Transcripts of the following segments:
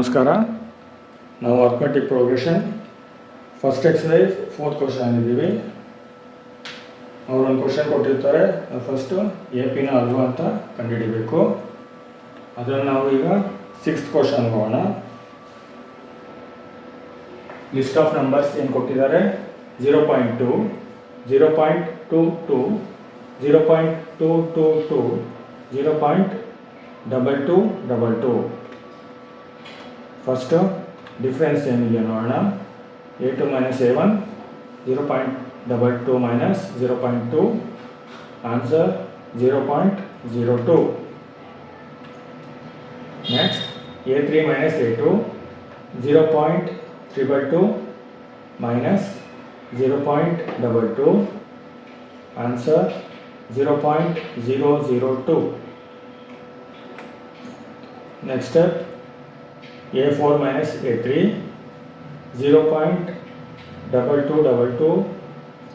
ನಮಸ್ಕಾರ. ನಾವು arithmetic progression first exercise 4th question ಇದ್ದೀವಿ. ಅವರೊಂದು ಕ್ವಶನ್ ಕೊಟ್ಟಿರ್ತಾರೆ. ಫಸ್ಟು ಎ ಪಿನ ಅಲ್ವಾ ಅಂತ ಕಂಡುಹಿಡಿಬೇಕು. ಅದನ್ನು ನಾವು ಈಗ 6th ಕ್ವಶನ್ ಹೋಗೋಣ. ಲಿಸ್ಟ್ ಆಫ್ ನಂಬರ್ಸ್ ಏನು ಕೊಟ್ಟಿದ್ದಾರೆ? 0.2, 0.22, 0.222, 0.2222. ಫಸ್ಟು ಡಿಫ್ರೆನ್ಸ್ ಏನಿದೆ ನೋಡೋಣ. a2 minus a1, 0.22 minus 0.2, answer 0.02. Next a3 minus a2, 0.32 minus 0.22, answer 0.002. Next a4 minus a3, 0.2222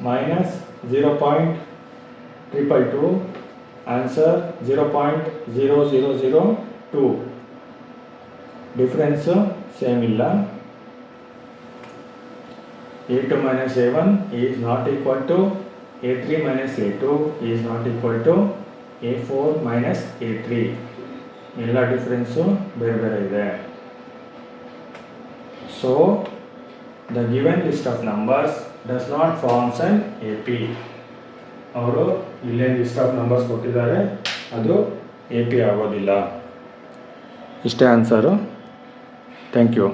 minus 0.222, answer 0.0002. Difference same ಇಲ್ಲ. a2 minus a1 is not equal to a3 minus a2 is not equal to a4 minus a3. ಎಲ್ಲ difference ಬೇರೆ ಬೇರೆ ಇದೆ. So, the given list of numbers does not forms an AP. ಅವರು ಇಲ್ಲೇ list of numbers ಕೊಟ್ಟಿದ್ದಾರೆ, ಅದು AP ಆಗೋದಿಲ್ಲ. ಇಷ್ಟೇ ಆನ್ಸರು. Thank you.